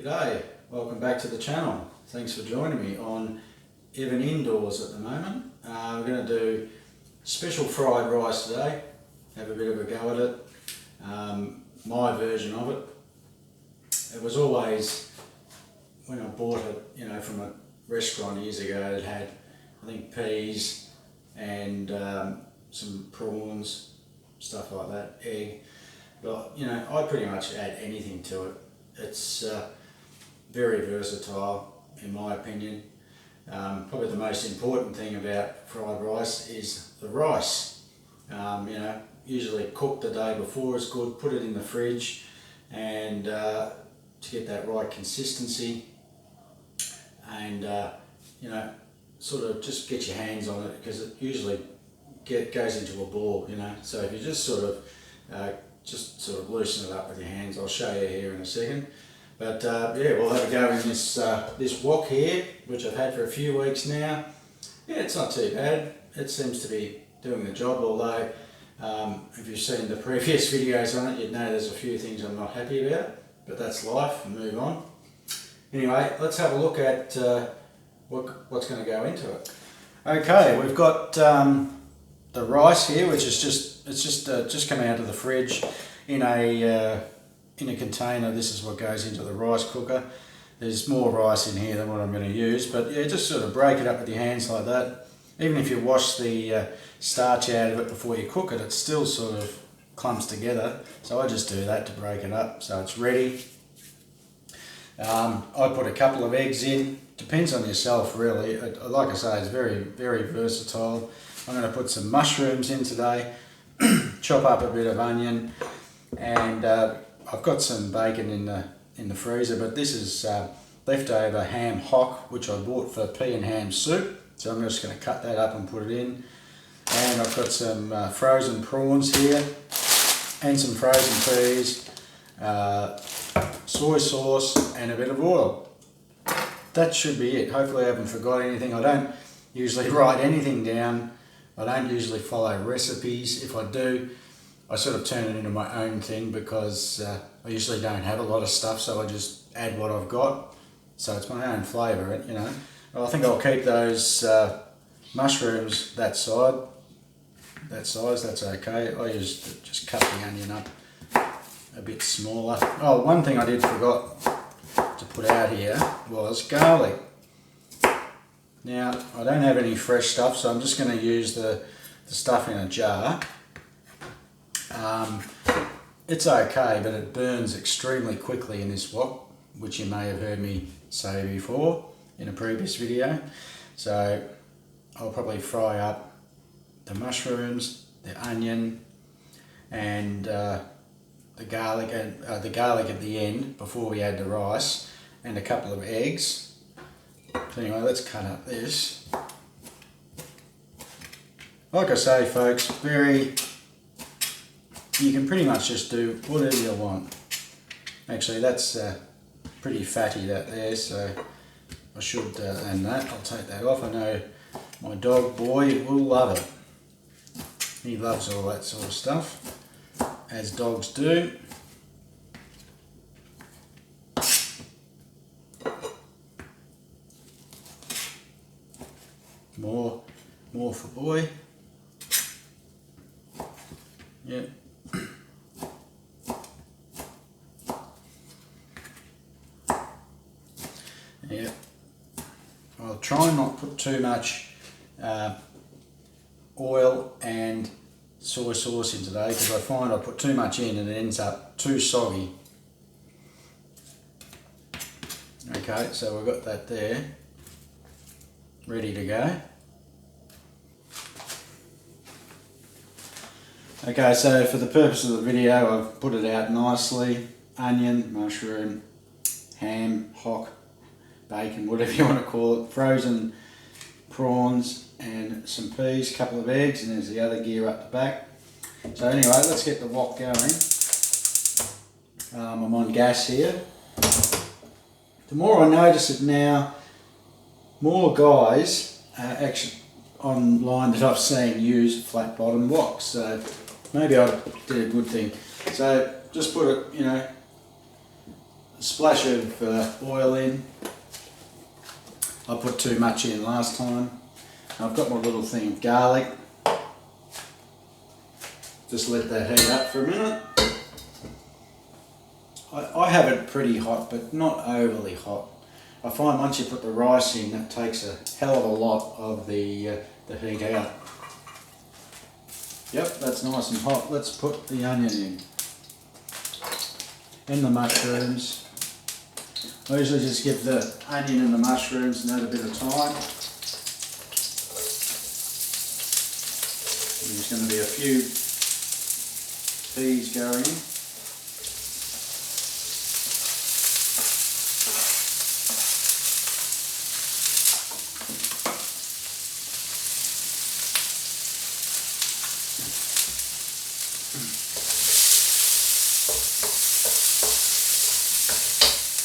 G'day, welcome back to the channel. Thanks for joining me on Even Indoors at the moment. We're going to do special fried rice today, have a bit of a go at it, my version of it. It was always, when I bought it, from a restaurant years ago, it had, I think, peas and some prawns, stuff like that, egg. But, I pretty much add anything to it. It's very versatile, in my opinion. Probably the most important thing about fried rice is the rice. Usually cooked the day before is good, put it in the fridge, and to get that right consistency, and sort of just get your hands on it, because it usually goes into a ball, so if you just sort of loosen it up with your hands. I'll show you here in a second. But we'll have a go in this wok here, which I've had for a few weeks now. Yeah, it's not too bad. It seems to be doing the job, although if you've seen the previous videos on it, you'd know there's a few things I'm not happy about, but that's life, and move on. Anyway, let's have a look at what's going to go into it. Okay, we've got the rice here, which is just come out of the fridge in a container. This is what goes into the rice cooker. There's more rice in here than what I'm going to use, but yeah, just sort of break it up with your hands like that. Even if you wash the starch out of it before you cook it, it still sort of clumps together. So I just do that to break it up, so it's ready. I put a couple of eggs in. Depends on yourself, really. Like I say, it's very, very versatile. I'm going to put some mushrooms in today, chop up a bit of onion, and I've got some bacon in the freezer, but this is leftover ham hock, which I bought for pea and ham soup. So I'm just going to cut that up and put it in. And I've got some frozen prawns here, and some frozen peas, soy sauce, and a bit of oil. That should be it. Hopefully I haven't forgot anything. I don't usually write anything down. I don't usually follow recipes. If I do, I sort of turn it into my own thing, because I usually don't have a lot of stuff, so I just add what I've got. So it's my own flavour, I think I'll keep those mushrooms that size, that's okay. I just cut the onion up a bit smaller. Oh, one thing I did forgot to put out here was garlic. Now, I don't have any fresh stuff, so I'm just going to use the stuff in a jar. It's okay, but it burns extremely quickly in this wok, which you may have heard me say before in a previous video. So I'll probably fry up the mushrooms, the onion, and the garlic at the end before we add the rice, and a couple of eggs. So anyway, let's cut up this. Like I say, folks, you can pretty much just do whatever you want. Actually, that's pretty fatty, that there, so I should end that. I'll take that off. I know my dog boy will love it. He loves all that sort of stuff, as dogs do. More for boy. Yep. Yeah. I'll try and not put too much oil and soy sauce in today, because I find I put too much in and it ends up too soggy. Okay, so we've got that there, ready to go. Okay, so for the purpose of the video, I've put it out nicely. Onion, mushroom, ham, hock, bacon, whatever you want to call it, frozen prawns, and some peas, a couple of eggs, and there's the other gear up the back. So anyway, let's get the wok going. I'm on gas here. The more I notice it now, more guys actually online that I've seen use flat bottom woks, so maybe I did a good thing. So just put it, splash of oil in. I put too much in last time. I've got my little thing of garlic. Just let that heat up for a minute. I have it pretty hot, but not overly hot. I find once you put the rice in, that takes a hell of a lot of the heat out. Yep, that's nice and hot. Let's put the onion in. And the mushrooms. I usually just give the onion and the mushrooms another bit of time. There's going to be a few peas going in.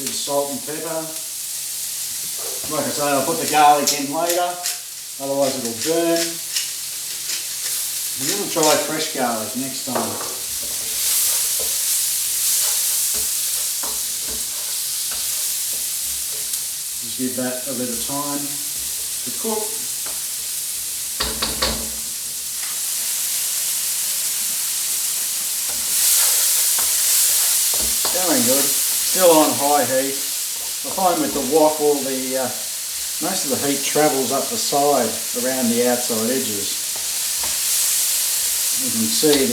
Bit of salt and pepper. Like I say, I'll put the garlic in later, otherwise it'll burn. I'm going to try fresh garlic next time. Just give that a bit of time to cook. Going good. Still on high heat. I find with the wok most of the heat travels up the side around the outside edges. You can see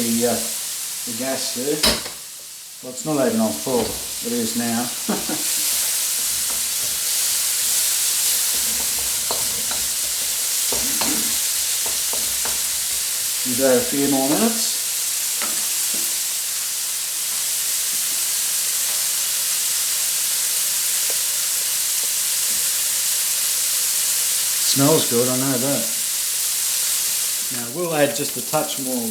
the gas there. Well, it's not even on full. It is now. Give that a few more minutes. Smells good, I know that. Now we'll add just a touch more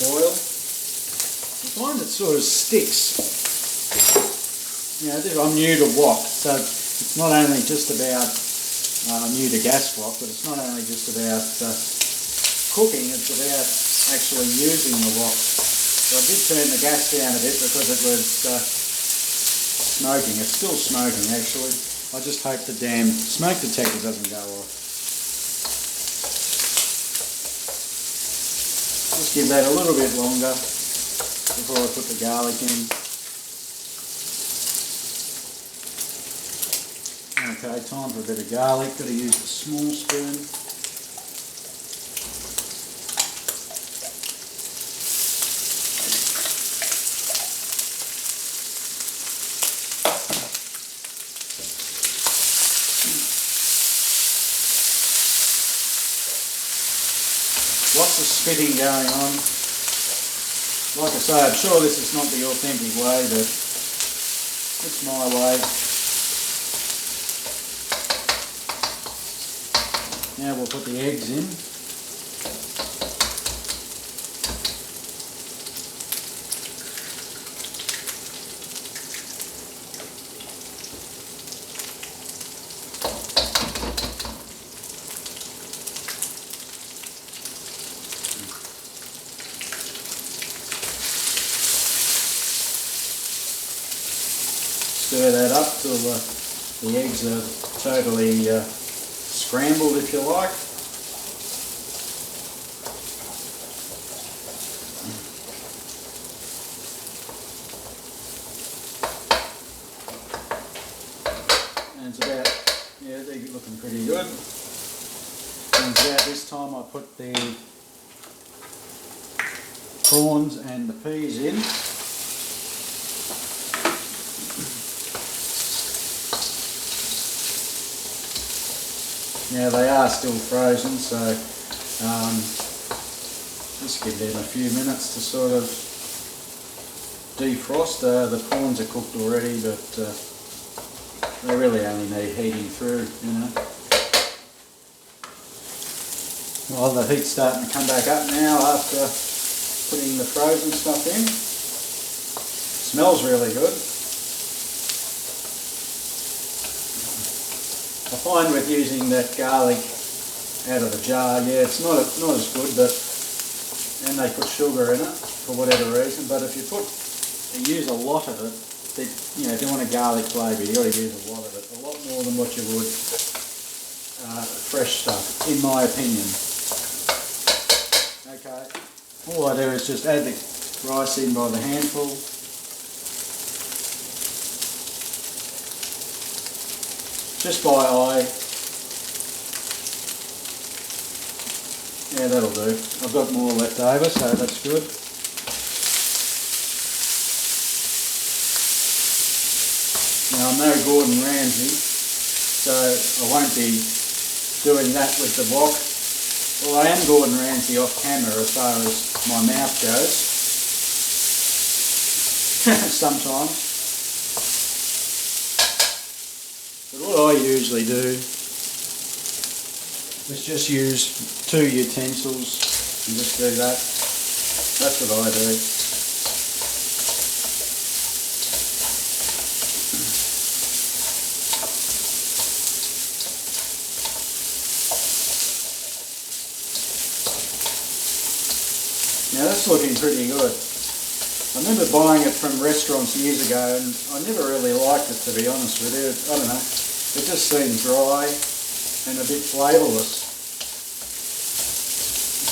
oil. I find it sort of sticks. You know, I'm new to wok, so it's not only just about new to gas wok, but it's not only just about cooking, it's about actually using the wok. So I did turn the gas down a bit because it was smoking. It's still smoking actually. I just hope the damn smoke detector doesn't go off. Just give that a little bit longer before I put the garlic in. Okay, time for a bit of garlic. Got to use a small spoon. Lots of spitting going on. Like I say, I'm sure this is not the authentic way, but it's my way. Now we'll put the eggs in. Stir that up till the eggs are totally scrambled, if you like. And it's about, yeah, they're looking pretty good. And it's about this time I put the prawns and the peas in. Now they are still frozen, so just give them a few minutes to sort of defrost. The prawns are cooked already, but they really only need heating through, you know. Well, the heat's starting to come back up now after putting the frozen stuff in. Smells really good. I find with using that garlic out of the jar, yeah, it's not as good, but and they put sugar in it for whatever reason. But if you use a lot of it, if you want a garlic flavour, you've got to use a lot of it, a lot more than what you would fresh stuff, in my opinion. Okay, all I do is just add the rice in by the handful. Just by eye. Yeah, that'll do. I've got more left over, so that's good. Now, I'm no Gordon Ramsay, so I won't be doing that with the wok. Well, I am Gordon Ramsay off camera as far as my mouth goes. Sometimes. But what I usually do is just use 2 utensils and just do that. That's what I do. Now that's looking pretty good. I remember buying it from restaurants years ago and I never really liked it, to be honest with you. I don't know, it just seemed dry and a bit flavourless.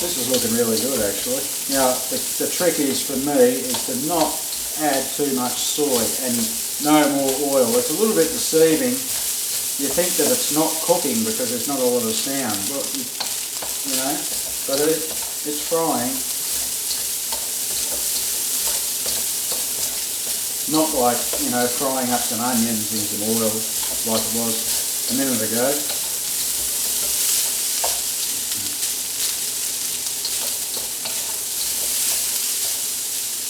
This is looking really good actually. Now the trick is for me is to not add too much soy and no more oil. It's a little bit deceiving. You think that it's not cooking because there's not a lot of sound, but it's frying. Not like, frying up some onions in some oil like it was a minute ago.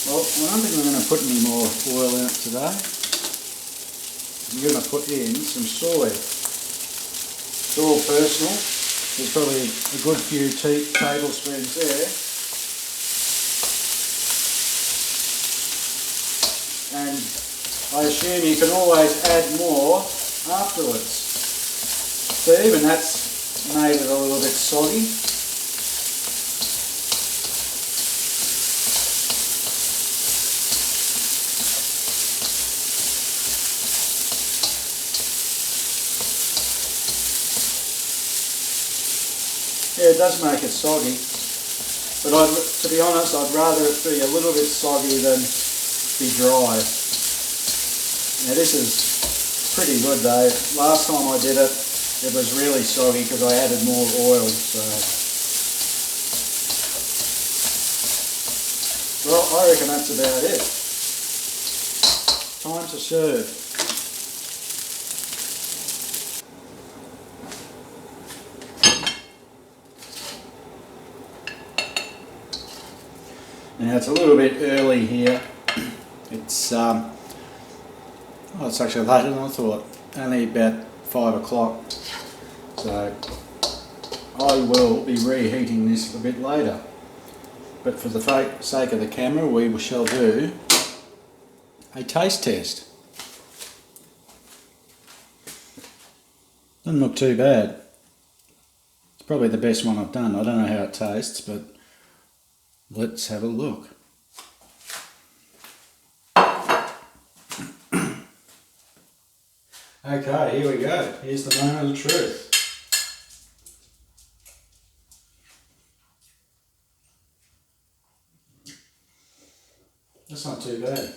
Well, I don't think I'm going to put any more oil in it today. I'm going to put in some soy. It's all personal. There's probably a good few tablespoons there. And I assume you can always add more afterwards. So even that's made it a little bit soggy. Yeah, it does make it soggy, but to be honest, I'd rather it be a little bit soggy than be dry. Now this is pretty good though. Last time I did it, it was really soggy because I added more oil. So, well, I reckon that's about it. Time to serve. Now it's a little bit early here. It's it's actually later than I thought. Only about 5 o'clock. So I will be reheating this a bit later. But for the sake of the camera, we shall do a taste test. Doesn't look too bad. It's probably the best one I've done. I don't know how it tastes, but let's have a look. Okay, here we go. Here's the moment of the truth. That's not too bad.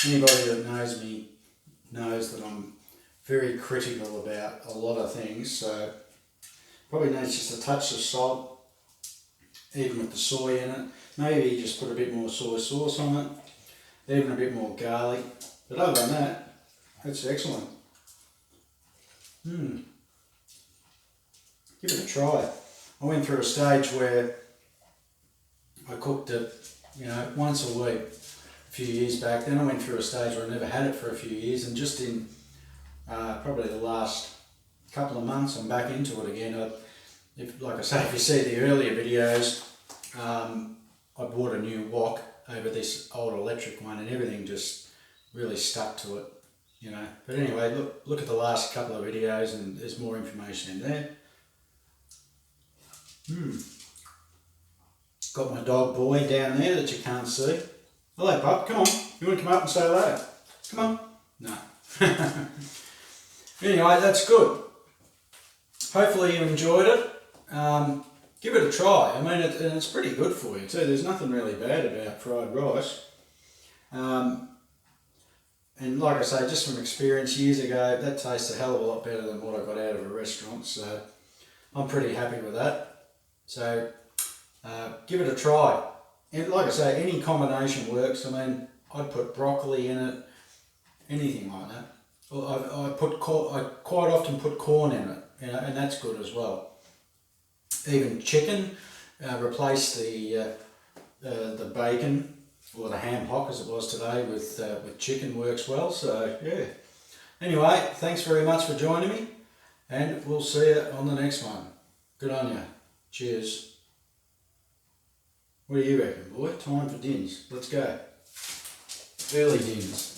Anybody that knows me knows that I'm very critical about a lot of things, so probably needs just a touch of salt, even with the soy in it. Maybe just put a bit more soy sauce on it, even a bit more garlic. But other than that, that's excellent. Give it a try. I went through a stage where I cooked it, once a week a few years back. Then I went through a stage where I never had it for a few years, and just in probably the last couple of months I'm back into it again. Like I say, if you see the earlier videos, I bought a new wok over this old electric one, and everything just really stuck to it, But anyway, look at the last couple of videos and there's more information in there. Got my dog Boy down there that you can't see. Hello, pup. Come on. You want to come up and say hello? Come on. No. Anyway, that's good. Hopefully you enjoyed it. Give it a try. I mean, it's pretty good for you too. There's nothing really bad about fried rice. And like I say, just from experience years ago, that tastes a hell of a lot better than what I got out of a restaurant. So I'm pretty happy with that. So give it a try. And like I say, any combination works. I mean, I'd put broccoli in it, anything like that. I quite often put corn in it, you know, and that's good as well. Even chicken, replace the bacon or the ham hock as it was today with chicken works well. So yeah. Anyway, thanks very much for joining me, and we'll see you on the next one. Good on you. Cheers. What do you reckon, boy? Time for dins. Let's go. Early dins.